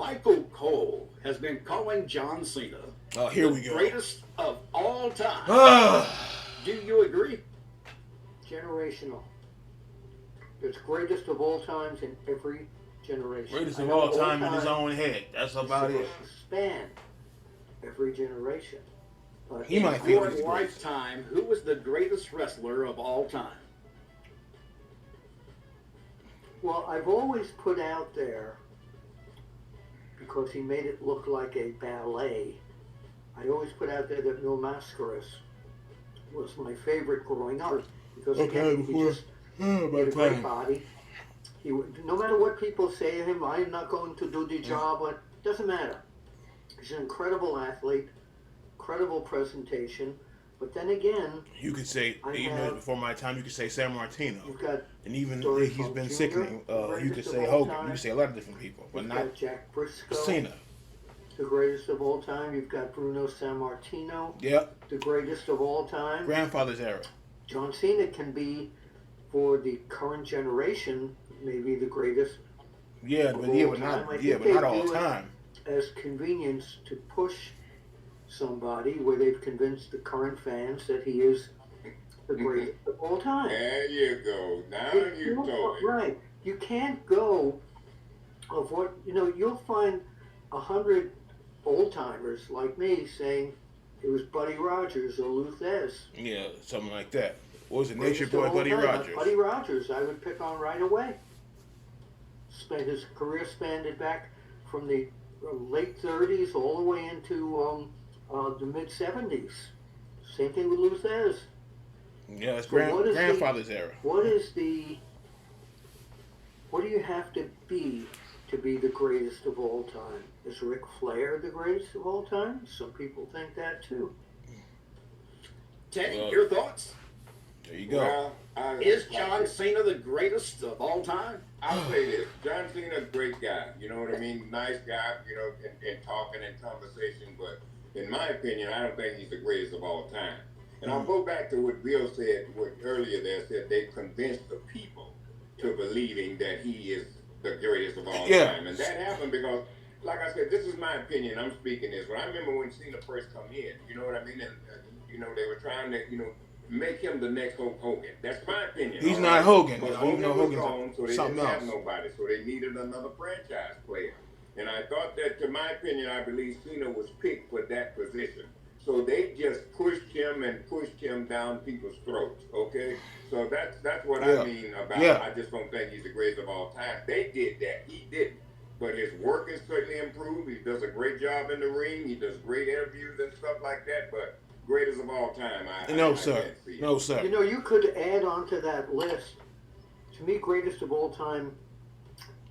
Michael Cole has been calling John Cena Oh, here the we go. greatest of all time. Ah, Do you agree? Generational. It's greatest of all times in every generation. greatest I of know all all time in his time own head. That's is about it. supposed to span every generation. But He In might feel your he's the greatest. lifetime, who was the greatest wrestler of all time? well, I've always put out there because he made it look like a ballet. I always put out there that Mil Mascaras was my favorite growing up because Okay, again, he before just he had a great time. body. No matter what people say of him, I'm not going to do the job. But doesn't matter. He's an incredible athlete, incredible presentation. But then again, You could say, I even though it's have before my time, you could say San Martino. you've got And even Dory he's Funk been Jr., sickening. the You could greatest of say all Hogan. You time. could say a lot of different people, but You've not got Jack Briscoe, Cena. the greatest of all time. You've got Bruno Sammartino, Yep. the greatest of all time. Grandfather's era. John Cena can be, for the current generation, maybe the greatest Yeah, of but all yeah, but time. I not think but they not all do it time. as convenience to push somebody where they've convinced the current fans that he is the greatest of all time. There you go. Now you told it. Right. You can't go of what, you'll find 100 old timers like me saying it was Buddy Rogers or Luthez. Yeah, something like that. What was it, Greatest Nature of Boy all Buddy time. Rogers? Buddy Rogers, I would pick on right away. His career spanned it back from the late 30s all the way into the mid 70s. Same thing with Luthez. Yeah, it's So what is grandfather's era. What do you have to be the greatest of all time? Is Ric Flair the greatest of all time? Some people think that too. Teddy, Well, your thoughts? There you go. Well, Is John Cena the greatest of all time? I'll say this. John Cena, great guy. You know what I mean? Nice guy, in talking and conversation. But in my opinion, I don't think he's the greatest of all time. And I'll go back to what Bill said earlier there, said they convinced the people to believing that he is the greatest of all time. And that happened because, like I said, this is my opinion. I'm speaking this. But I remember when Cena first come in, you know what I mean? And, they were trying to, make him the next Hulk Hogan. That's my opinion. He's not Hogan. But Even though Hogan was Hogan's gone, so they something didn't else. have nobody. So they needed another franchise player. And I thought that, to my opinion, I believe Cena was picked for that position. So they just pushed him down people's throats. Okay, so that's what I mean about. Yeah. I just don't think he's the greatest of all time. They did that. He didn't. But his work is certainly improved. He does a great job in the ring. He does great interviews and stuff like that. But greatest of all time, No, I sir. can't see it. No, sir. You could add on to that list. To me, greatest of all time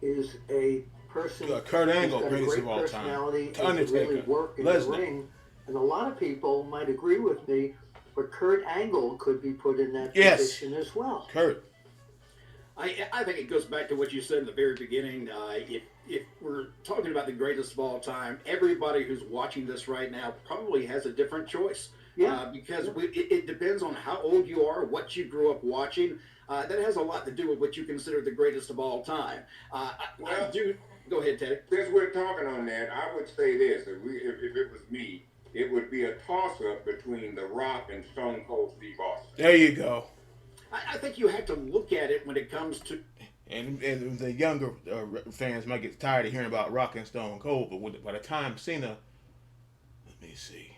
is a person Kurt Angle, who's got a greatest great of all time. personality and can Undertaker, really work in the Lesnar. ring. And a lot of people might agree with me, but Kurt Angle could be put in that Yes. position as well. Kurt. I think it goes back to what you said in the very beginning. If we're talking about the greatest of all time, everybody who's watching this right now probably has a different choice. Yeah. Because it depends on how old you are, what you grew up watching. That has a lot to do with what you consider the greatest of all time. I do. Go ahead, Teddy. Since we're talking on that, I would say this: if it was me, it would be a toss-up between The Rock and Stone Cold Steve Austin. There you go. I think you have to look at it when it comes to. And the younger fans might get tired of hearing about Rock and Stone Cold, but by the time Cena, let me see.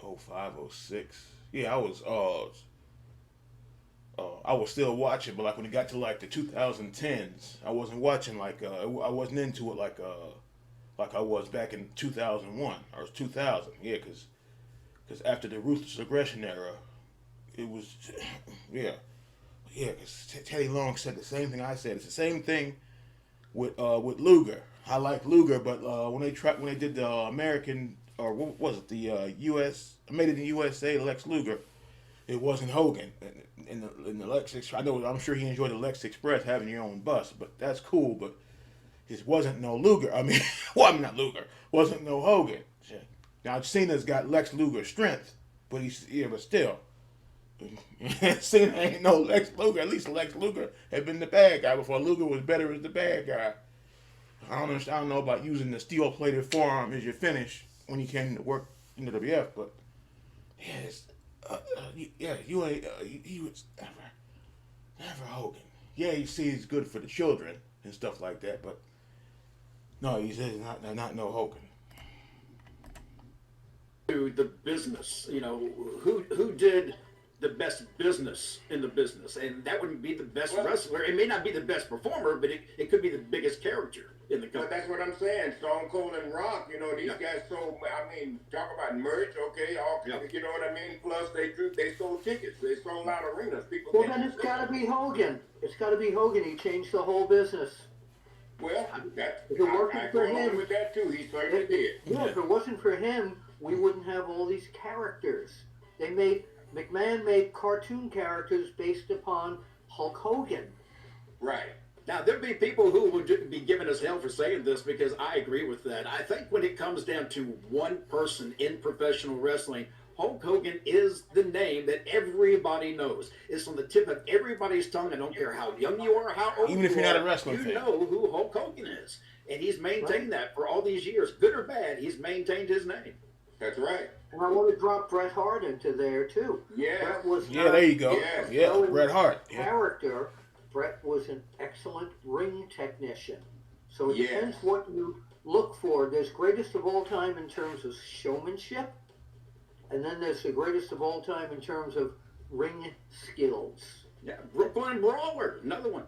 05, 06. Yeah, I was still watching, but like when it got to like the 2010s, I wasn't watching I wasn't into it like I was back in 2001 or 2000. Yeah, because after the Ruthless Aggression era, it was yeah. Because Teddy Long said the same thing I said. It's the same thing with Luger. I like Luger, but when they did the American, or what was it, the U.S. Made it in USA, Lex Luger, it wasn't Hogan. In the Lex Express, I'm sure he enjoyed the Lex Express having your own bus, but that's cool. But it wasn't no Luger. Not Luger. Wasn't no Hogan. Now Cena's got Lex Luger strength, but but still, Cena ain't no Lex Luger. At least Lex Luger had been the bad guy before Luger was better as the bad guy. I don't know about using the steel-plated forearm as your finish when you came to work in the WF, but yeah, you ain't. He was never Hogan. Yeah, you see, he's good for the children and stuff like that, but no, he's not no Hogan. To the business, who did the best business in the business, and that wouldn't be the best wrestler. It may not be the best performer, but it could be the biggest character in the But company. that's what I'm saying. Stone Cold and Rock, these guys sold. I mean, talk about merch, okay? You know what I mean? Plus, they sold tickets. They sold out arenas. People. Well, then it's got to be Hogan. It's got to be Hogan. He changed the whole business. Well, If it wasn't I for go along him, with that too. He certainly did. Yeah, if it wasn't for him, we wouldn't have all these characters. McMahon made cartoon characters based upon Hulk Hogan. Right. Now, there'd be people who would be giving us hell for saying this because I agree with that. I think when it comes down to one person in professional wrestling, Hulk Hogan is the name that everybody knows. It's on the tip of everybody's tongue. I don't care how young you are, how old Even if you you're not are, a wrestling you fan. know who Hulk Hogan is. And he's maintained that for all these years. Good or bad, he's maintained his name. That's right. And I want to drop Bret Hart into there too. Yeah. Bret was Yeah, there you go. Yes. Yeah, Bret Hart. Yeah. character. Bret was an excellent ring technician. So it Yes. depends what you look for. There's greatest of all time in terms of showmanship, and then there's the greatest of all time in terms of ring skills. Yeah, Brooklyn Brawler, another one.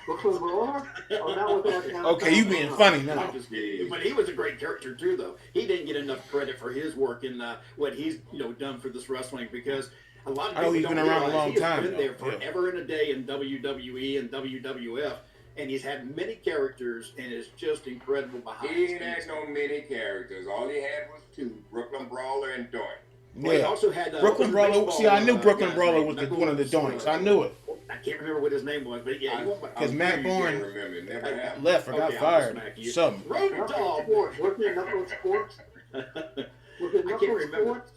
Brooklyn Brawler? Oh, that was our town. Okay, you being funny now. I'm just kidding. But he was a great character too, though. He didn't get enough credit for his work in what he's done for this wrestling because a lot of I know people he's don't been around a realize long he has time, been there though. Yeah. forever and a day in WWE and WWF, and he's had many characters and is just incredible behind. He the ain't had scenes. no many characters. All he had was two: Brooklyn Brawler and Doink. Well, he Yeah. also had Brooklyn Brawler. baseball, See, I knew Brooklyn guy's Brawler name, was Knuckles one of the doinks. I knew it. I can't remember what his name was, but yeah, he won. Because Matt I'm sure you Bourne can't remember. Never happened. left or got Okay, I'll fired. smack you. Something. Road Knuckles Dog. Sports. Wasn't it Knuckles Sports? Was it I can't Knuckles remember. Sports?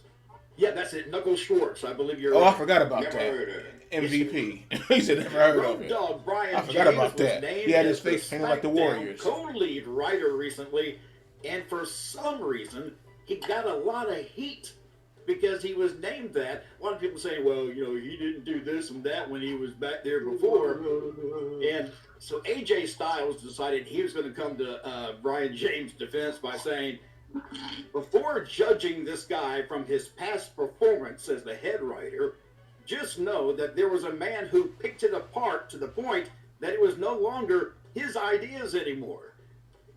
Yeah, that's it. Knuckles Schwartz. I believe you're Oh, I right. forgot about Never that. heard of him. MVP. He said never heard of Road it. Dog Brian I forgot James about was that. named He had his as the face painted like the SmackDown Warriors. co-lead writer recently, and for some reason he got a lot of heat because he was named that. A lot of people saying, well, he didn't do this and that when he was back there before. And so AJ Styles decided he was going to come to Brian James' defense by saying, before judging this guy from his past performance as the head writer, just know that there was a man who picked it apart to the point that it was no longer his ideas anymore.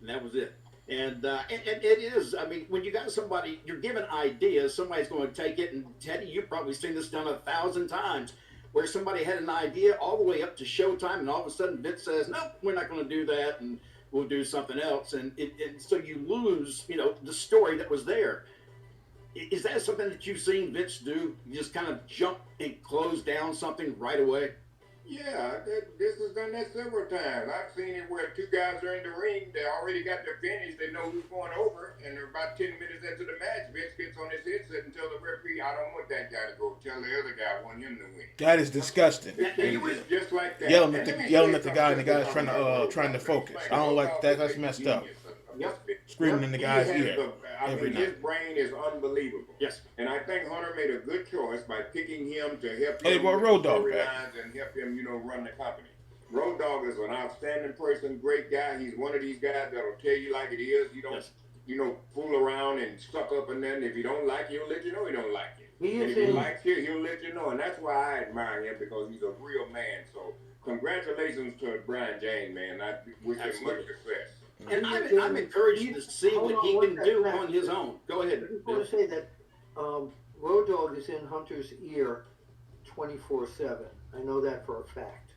And that was it. And it is, I mean, when you got somebody, you're given ideas, somebody's going to take it, and Teddy, you've probably seen this done 1,000 times, where somebody had an idea all the way up to showtime, and all of a sudden Vince says, nope, we're not going to do that, and we'll do something else. And so you lose, the story that was there. Is that something that you've seen Vince do? You just kind of jump and close down something right away? Yeah, this has done that several times. I've seen it where two guys are in the ring, they already got the finish, they know who's going over, and they're about 10 minutes into the match, Vince gets on his headset and tells the referee, I don't want that guy to go. Tell the other guy I want him to win. That is disgusting. It's just like that. Yelling And at let me the say guy, and the guy's something trying to focus. I don't like that. That's messed up. Screaming in the guy's ear every his night. brain is unbelievable. Yes. And I think Hunter made a good choice by picking him to help Oh, they him brought with Road the Dogg back. storylines and help him, run the company. Road Dogg is an outstanding person, great guy. He's one of these guys that'll tell you like it is. You don't, Yes. fool around and suck up, and then if you don't like you, he'll let you know he don't like you. He And is if he in. likes you, he'll let you know. And that's why I admire him, because he's a real man. So congratulations to Brian James, man. I wish him Absolutely. much success. And I'm encouraged to see what he can do on his own. Go ahead. I just want to say that Road Dogg is in Hunter's ear 24/7. I know that for a fact.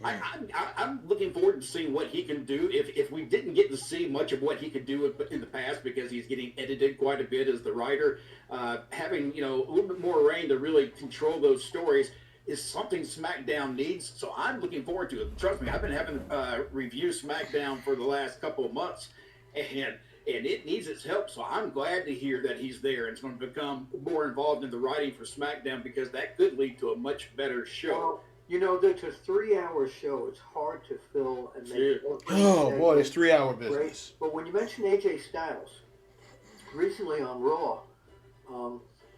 I'm looking forward to seeing what he can do. If we didn't get to see much of what he could do in the past because he's getting edited quite a bit as the writer, having a little bit more reign to really control those stories is something SmackDown needs. So I'm looking forward to it. Trust me, I've been having review SmackDown for the last couple of months, and and it needs its help. So I'm glad to hear that he's there and it's going to become more involved in the writing for SmackDown because that could lead to a much better show. Well, you know, that's a 3-hour show. It's hard to fill and make it look Oh boy, it's 3-hour great. business. But when you mention AJ Styles, recently on Raw,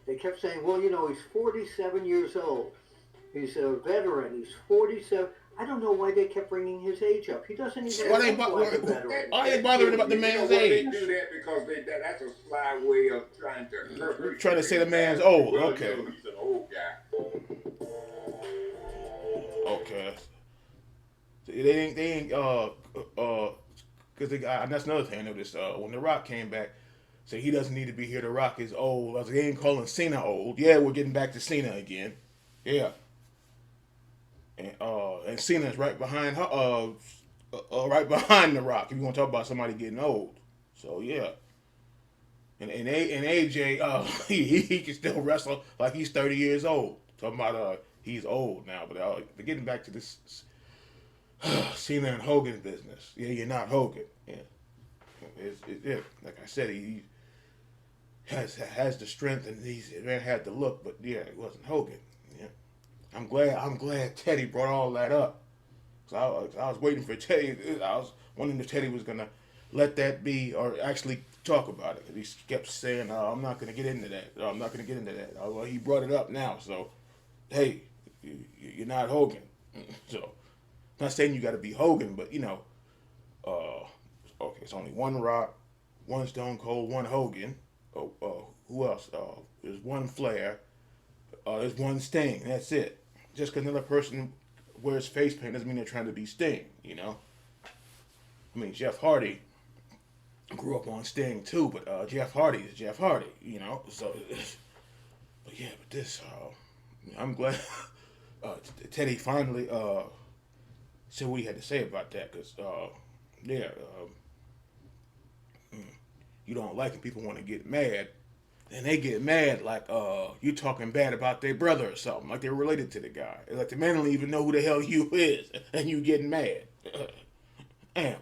they kept saying, well, you know, he's 47 years old. He's a veteran. He's 47. I don't know why they kept bringing his age up. He doesn't even Why they look like a veteran. Why they bothering about the man's age? They do that because that's a sly way of trying to hurt. Trying to say the man's old. Well, Okay. you know, he's an old guy. Okay. They ain't because that's another thing I noticed. When The Rock came back, say he doesn't need to be here. The Rock is old. I was like, they ain't calling Cena old. Yeah, we're getting back to Cena again. Yeah. And Cena's right behind her, right behind The Rock. If you want to talk about somebody getting old, so yeah. And AJ, he can still wrestle like he's 30 years old. Talking about he's old now, but getting back to this Cena and Hogan business. Yeah, you're not Hogan. Yeah, like I said, he has the strength and he's had the look, but yeah, it wasn't Hogan. Yeah, I'm glad Teddy brought all that up. So I was waiting for Teddy. I was wondering if Teddy was gonna let that be or actually talk about it. He kept saying, "I'm not gonna get into that. I'm not gonna get into that." Well, he brought it up now, so hey, you're not Hogan. So, not saying you got to be Hogan, but you know, okay, it's only one Rock, one Stone Cold, one Hogan. Who else? There's one Flair. There's one Sting. That's it. Just because another person wears face paint doesn't mean they're trying to be Sting. You know. I mean, Jeff Hardy grew up on Sting too, but Jeff Hardy is Jeff Hardy. You know. So, but yeah, but this. I'm glad Teddy finally said what he had to say about that, because you don't like it, people want to get mad, and they get mad like you talking bad about their brother or something, like they're related to the guy, like the man don't even know who the hell you is, and you getting mad. Damn.